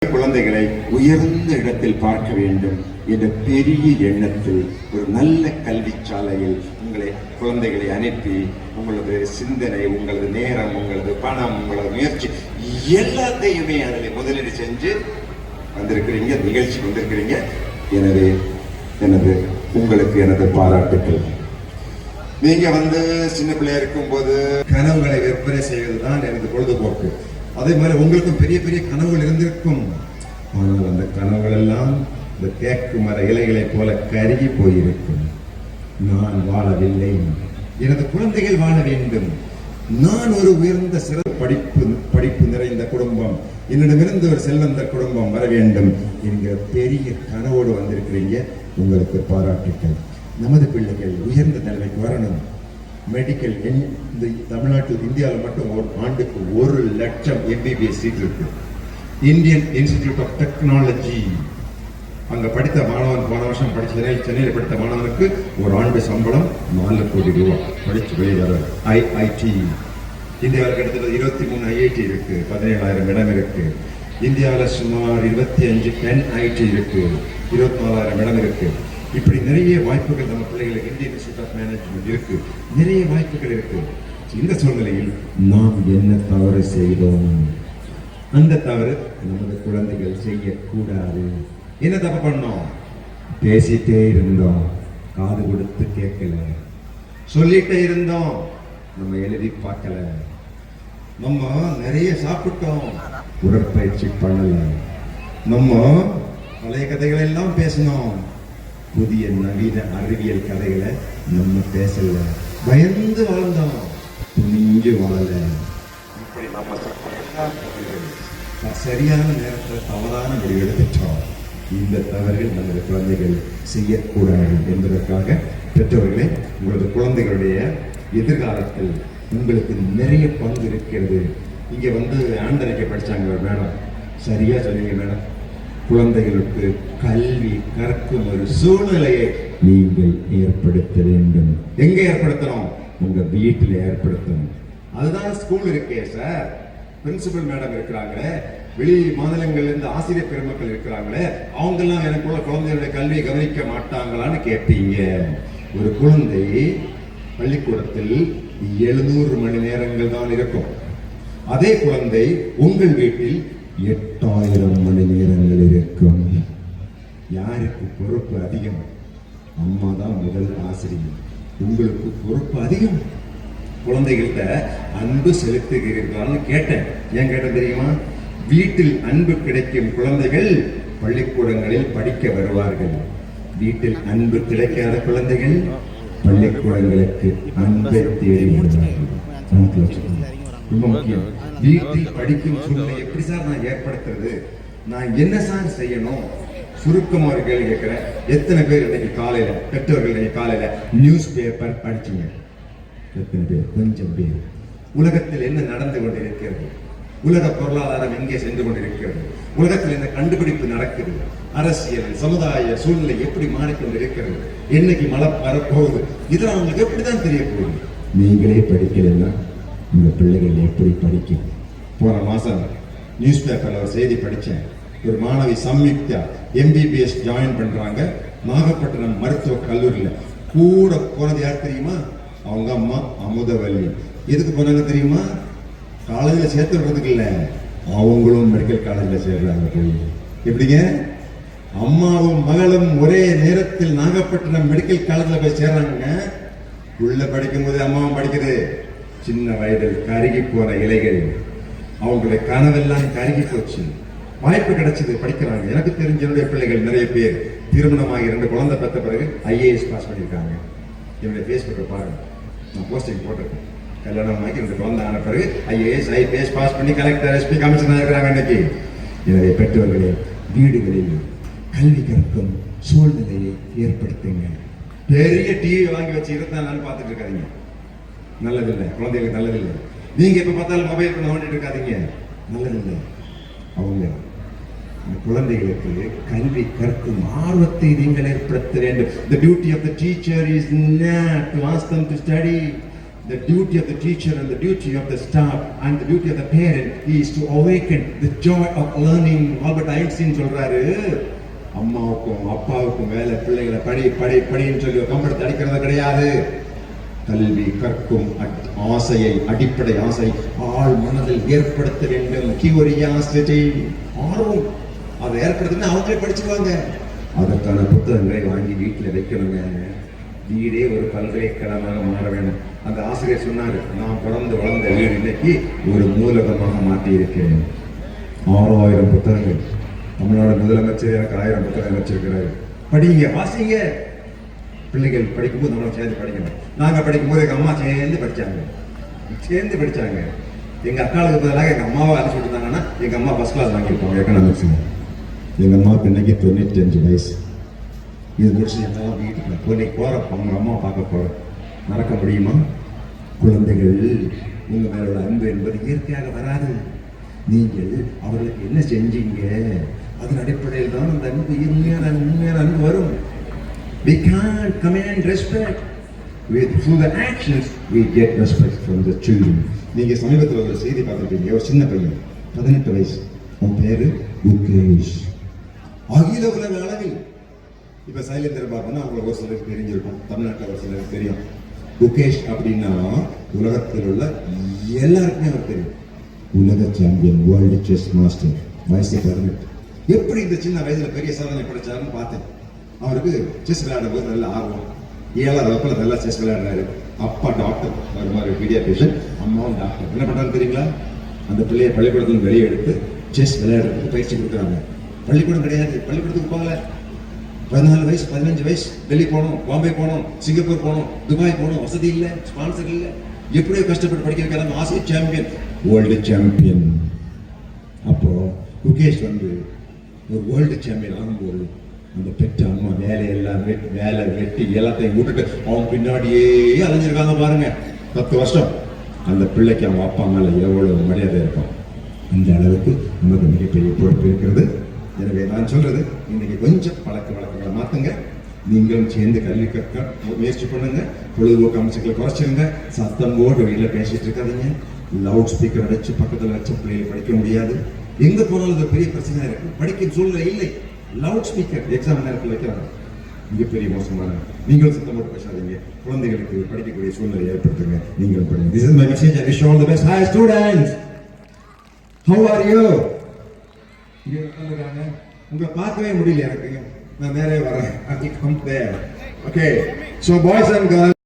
குழந்தைகளை உயர்ந்த இடத்தில் பார்க்க வேண்டும் என்ற பெரிய எண்ணத்தில் ஒரு நல்ல கல்வி சாலையில் குழந்தைகளை அனுப்பி உங்களது சிந்தனை, உங்களது நேரம், உங்களது பணம், உங்களது முயற்சி எல்லாத்தையுமே அதில் முதலீடு செஞ்சு வந்திருக்கிறீங்க, நிகழ்ச்சி வந்திருக்கிறீங்க. எனவே உங்களுக்கு எனது பாராட்டுக்கள். நீங்க சின்ன பிள்ளையா இருக்கும் போது கனவுகளை விற்பனை செய்வதுதான் எனது பொழுதுபோக்கு. அதே மாதிரி உங்களுக்கும் பெரிய பெரிய கனவுகள் இருந்திருக்கும். ஆனால் அந்த கனவுகள் எல்லாம் இந்த தேக்கு மர இலைகளை போல கருகி போயிருக்கும். நான் வாழவில்லை, எனது குழந்தைகள் வாழ வேண்டும். நான் ஒரு உயர்ந்த சிறப்பு படிப்பு நிறைந்த குடும்பம், என்னிடமிருந்து ஒரு செல்வந்த குடும்பம் வர வேண்டும் என்கிற பெரிய கனவோடு வந்திருக்கிறீங்க. உங்களுக்கு பாராட்டுக்கள். நமது பிள்ளைகள் உயர்ந்த நிலைமைக்கு வரணும். மெடிக்கல் இந்த தமிழ்நாட்டில், இந்தியாவில் மட்டும் ஒரு ஆண்டுக்கு 1 லட்சம் MBBS சீட் இருக்கு. இந்தியன் இன்ஸ்டிடியூட் ஆஃப் டெக்னாலஜி, அங்க படித்த மாணவன், போன வருஷம் சென்னையில் படித்த மாணவனுக்கு ஒரு ஆண்டு சம்பளம் 4 கோடி ரூபாய். படிச்சு வெளியே IIT இந்தியாவில் கிட்டத்தட்ட 23 IIT இருக்கு, 17,000 இடம் இருக்கு. இந்தியாவில் சுமார் 25 NIT இருக்கு, 24,000 இடம் இருக்கு. இப்படி நிறைய வாய்ப்புகள் நம்ம பிள்ளைகளுக்கு இந்தியன் இன்ஸ்டிடியூட் ஆஃப் மேனேஜ்மெண்ட் இருக்கு, நிறைய வாய்ப்புகள் இருக்கு. இந்த சூழ்நிலையில் நாம் என்ன தவறு செய்தோம்? அந்த தவறு நமது குழந்தைகள் செய்யக்கூடாது. என்ன தப்பு பண்ணோம்? பேசிட்டே இருந்தோம், காது கொடுத்து கேட்கல. சொல்லிட்டே இருந்தோம், நம்ம எழுதி பார்க்கல. நம்ம நிறைய சாப்பிட்டோம், உடற்பயிற்சி பண்ணல. நம்ம பழைய கதைகள் எல்லாம் பேசணும், புதிய நவீன அறிவியல் கதைகளை நம்ம பேசல. பயந்து வாழ்ந்தோம், துணிஞ்சு வாழல. இப்படி நம்ம சரியான நேரத்தில் தவறான முடிவு எடுத்துட்டோம். இந்த தவறுகள் நமது குழந்தைகள் செய்யக்கூடாது என்பதற்காக பெற்றவர்களே, உங்களது குழந்தைகளுடைய எதிர்காலத்தில் உங்களுக்கு நிறைய பங்கு இருக்கிறது. இங்க ஆண்டரைக்க படிச்சாங்க ஒரு மேடம், சரியா சொன்னீங்க மேடம். குழந்தைகளுக்கு கல்வி கற்கும் ஒரு சூழ்நிலையை நீங்கள் ஏற்படுத்த வேண்டும். எங்க ஏற்படுத்தணும்? உங்க வீட்டில் ஏற்படுத்தணும். அதுதான் ஸ்கூல் இருக்கே சார். பிரின்சிபல் மேடம் இருக்கிறாங்களே, வெளி மாநிலங்கள்ல இருந்து ஆசிரியர் பெருமக்கள் இருக்கிறாங்களே, அவங்க எல்லாம் எனக்குள்ள குழந்தைகளுடைய கல்வியை கவனிக்க மாட்டாங்களான்னு கேட்பீங்க. ஒரு குழந்தை பள்ளிக்கூடத்தில் 700 மணி நேரங்கள் தான் இருக்கும். அதே குழந்தை உங்கள் வீட்டில் 8000 மணி நேரங்கள் இருக்கும். யாருக்கு பொறுப்பு அதிகம்? அம்மா தான் முதல் ஆசிரியர். உங்களுக்கு பொறுப்பு அதிகம். குழந்தைகள்கிட்ட அன்பு செலுத்துகிறீர்களான்னு கேட்டேன். ஏன் கேட்ட தெரியுமா? வீட்டில் அன்பு கிடைக்கும் குழந்தைகள் பள்ளிக்கூடங்களில் படிக்க வருவார்கள். வீட்டில் அன்பு கிடைக்காத குழந்தைகள் பள்ளிக்கூடங்களுக்கு அன்பை தேடி வருவார்கள். ரொம்ப முக்கியம். வீட்டில் படிக்கும் சூழ்நிலை எப்படி சார் நான் ஏற்படுத்துறது? நான் என்ன சார் செய்யணும்? சுருக்கமா ஒரு கேள்வி கேட்கிறேன். எத்தனை பேர் இன்னைக்கு காலையில, பெற்றோர்கள் இன்னைக்கு காலையில நியூஸ் பேப்பர் படிச்சீங்க? எத்தனை பேர்? கொஞ்சம் பேர். உலகத்தில் என்ன நடந்து கொண்டிருக்கிறது? உலக பொருளாதாரம் எங்கே சென்று கொண்டிருக்கிறது? உலகத்தில் என்ன கண்டுபிடிப்பு நடக்குது? அரசியல், சமுதாய சூழ்நிலை எப்படி மாறிக்கொண்டிருக்கிறது? என்னைக்கு மழை வரப்போகுது? இதெல்லாம் உங்களுக்கு எப்படிதான் தெரிய போகுது? நீங்களே படிக்கலன்னா உங்க பிள்ளைகள் எப்படி படிக்கும்? போன மாசம் நியூஸ் பேப்பர்ல ஒரு செய்தி படிச்சேன். ஒரு மாணவி சம்யுக்தா MBBS ஜாயின் பண்றாங்க நாகப்பட்டினம் மருத்துவ கல்லூரியில. கூட போனது யார் தெரியுமா? அவங்க அம்மா அமுதவல்லி. எதுக்கு போனாங்க தெரியுமா? காலேஜில் சேர்த்து விடுறதுக்கு இல்ல, அவங்களும் மெடிக்கல் காலேஜில் சேர்றாங்க. போய் எப்படிங்க? அம்மாவும் மகளும் ஒரே நேரத்தில் நாகப்பட்டினம் மெடிக்கல் காலேஜில் போய் சேர்றாங்க. உள்ள படிக்கும் போது அம்மாவும் படிக்குது. சின்ன வயதில் கருகி போற இலைகள், அவங்களுடைய கனவெல்லாம் கருகி போச்சு. வாய்ப்பு கிடைச்சது, படிக்கிறாங்க. எனக்கு தெரிஞ்ச என்னுடைய பிள்ளைகள் நிறைய பேர் திருமணமாகி 2 குழந்தை பெற்ற பிறகு IAS பாஸ் பண்ணியிருக்காங்க. என்னுடைய ஃபேஸ்புக்கை பாருங்க, நான் போஸ்டிங் போட்டிருக்கேன். கல்யாணம் ஆகி 2 குழந்தை ஆன பிறகு IAS IPS பாஸ் பண்ணி கலெக்டர் SP கமிஷனர் இருக்கிறாங்க இன்னைக்கு. எனவே பெற்றோர்களே, வீடுகளில் கல்வி கற்கும் சூழ்நிலையை ஏற்படுத்துங்க. பெரிய டிவி வாங்கி வச்சு 24 நாள் பார்த்துட்டு இருக்காதீங்க, நல்லதில்லை. குழந்தைகளுக்கு நல்லதில்லை. நீங்க எப்ப பார்த்தாலும் மொபைல் பண்ண வேண்டிட்டு இருக்காதீங்க, நல்லதில்லை. அவங்க குழந்தைகளுக்கு கல்வி கற்கும் ஆர்வத்தை நீங்கள் ஏற்படுத்த வேண்டும். The duty of the teacher is not to ask them to study. The duty of the teacher and the duty of the staff and the duty of the parent is to awaken the joy of learning. Albert Einstein சொல்றாரு, அம்மாவுக்கும் அப்பாவுக்கும் வேலை பிள்ளைகளை படி படி படின்னு சொல்லி கம்பெடுத்து அடிக்கிறது கிடையாது. கல்வி கற்கும் ஆசையை, அடிப்படை ஆசை ஆள் மனதில் ஏற்படுத்த வேண்டும். கியூரியாசிட்டி, ஆர்வம், அதை ஏற்படுத்தினா அவங்களே படிச்சுக்குவாங்க. அதற்கான புத்தகங்களை வாங்கி வீட்டில் வைக்கணுங்க. வீடே ஒரு பல்கலைக்கழகமாக மாற வேண்டும். அந்த ஆசிரியர் சொன்னார், நான் பிறந்து வளர்ந்த வீடு இன்னைக்கு ஒரு நூலகமாக மாற்றி இருக்கிறேன். 6000 புத்தகங்கள். தமிழ்நாடு முதலமைச்சர் எனக்கு 1000 புத்தகம் வச்சிருக்கிறாரு. படிங்க, வாசிங்க. பிள்ளைகள் படிக்கும்போது நம்மளும் சேர்ந்து படிக்கணும். நாங்கள் படிக்கும்போது எங்கள் அம்மா சேர்ந்து படித்தாங்க. எங்கள் அக்காளுக்கு பதிலாக எங்கள் அம்மாவை அழைச்சி விட்டுருந்தாங்கன்னா எங்கள் அம்மா ஃபர்ஸ்ட் கிளாஸ் வாங்கியிருப்பாங்க எக்கனாமிக்ஸ். எங்கள் அம்மாவுக்கு இன்னைக்கு 95 வயசு. இது முடிச்சு எல்லாம் வீட்டுக்கு இன்னைக்கு போகிறப்ப அவங்க அம்மா பார்க்க போகிறேன். மறக்க முடியுமா? குழந்தைகள், உங்கள் மேலோட அன்பு என்பது இயற்கையாக வராது. நீங்கள் அவர்களுக்கு என்ன செஞ்சீங்க, அதன் அடிப்படையில் தான் அந்த அன்பு உண்மையான அன்பு வரும். We can't command respect. Through the actions we get respect from the children. நீங்க சமீபத்தில் ஒரு செய்தி பார்த்துருப்பீங்க. ஒரு சின்ன பையன் 18 வயசு, உன் பேரு குகேஷ். அகில உலக அளவில் இப்ப சைலேந்திர பாபுன்னா அவங்களுக்கு ஒரு சிலருக்கு தெரிஞ்சிருக்கும், தமிழ்நாட்டில் ஒரு சிலருக்கு தெரியும். குகேஷ் அப்படின்னா உலகத்தில் உள்ள எல்லாருக்குமே அவர் தெரியும். உலக சாம்பியன், வேர்ல்டு செஸ் மாஸ்டர், வயசு 18. எப்படி இந்த சின்ன வயசுல பெரிய சாதனை படைச்சாருன்னு பார்த்தேன். அவருக்கு செஸ் விளையாடும் போது நல்ல ஆர்வம். 7ஆவது வகுப்புல நல்லா செஸ் விளையாடுறாரு. அப்பா டாக்டர், ஒரு மாதிரி பீடியாட்ரிஷியன், அம்மாவும் டாக்டர். என்ன பண்றாரு தெரியுங்களா? அந்த பிள்ளையை பள்ளிக்கூடத்துல வெளியே எடுத்து செஸ் விளையாடுறதுக்கு பயிற்சி கொடுக்குறாங்க. பள்ளிக்கூடம் கிடையாது, பள்ளிக்கூடத்துக்கு போகல. 14 வயசு 15 வயசு டெல்லி போகணும், பாம்பே போகணும், சிங்கப்பூர் போகணும், துபாய் போகணும். வசதி இல்லை, ஸ்பான்சர் இல்லை. எப்படியோ கஷ்டப்பட்டு படிக்க வைக்கிறாங்க. ஆசிய சாம்பியன், வேர்ல்டு சாம்பியன். அப்போ குகேஷ் வந்து ஒரு வேர்ல்டு சாம்பியன் ஆகும்போது அந்த பெற்ற அம்மா வேலையெல்லாம் வேலை வெட்டி எல்லாத்தையும் விட்டுட்டு அவங்க பின்னாடியே அலைஞ்சிருக்காங்க பாருங்க. 10 வருஷம். அந்த பிள்ளைக்கு அவங்க அப்பா மேல எவ்வளவு மரியாதை இருக்கும். அந்த அளவுக்கு நமக்கு மிகப்பெரிய பொறுப்பு இருக்கிறது. எனவே நான் சொல்றது, இன்னைக்கு கொஞ்சம் பழக்க வழக்கங்களை மாத்துங்க. நீங்களும் சேர்ந்து கல்வி கற்க முயற்சி பண்ணுங்க. பொழுதுபோக்கு அம்சங்களை குறைச்சிருங்க. சத்தம் போட்டு வெளியில பேசிட்டு இருக்காதீங்க. லவுட் ஸ்பீக்கர் வச்சு பக்கத்தில் வச்சு பிள்ளைகளை படிக்க முடியாது. எங்க போனாலும் அது பெரிய பிரச்சனை இருக்கு. படிக்கும் சூழ்நிலை இல்லை. லவுட் ஸ்பீக்கர் எக்ஸாம் நேரத்தில் வைக்கிறாங்க. மிகப்பெரிய மோசமான. நீங்களும் சத்தம் போட்டு பேசாதீங்க. குழந்தைகளுக்கு படிக்கக்கூடிய சூழ்நிலை ஏற்படுத்துங்க. நீங்களும் படிங்க. This is my message. I wish you all the best. Hi students. How are you? உங்களை பார்க்கவே முடியல எனக்கு. நான் நேரே வரேன். Okay. So boys and girls.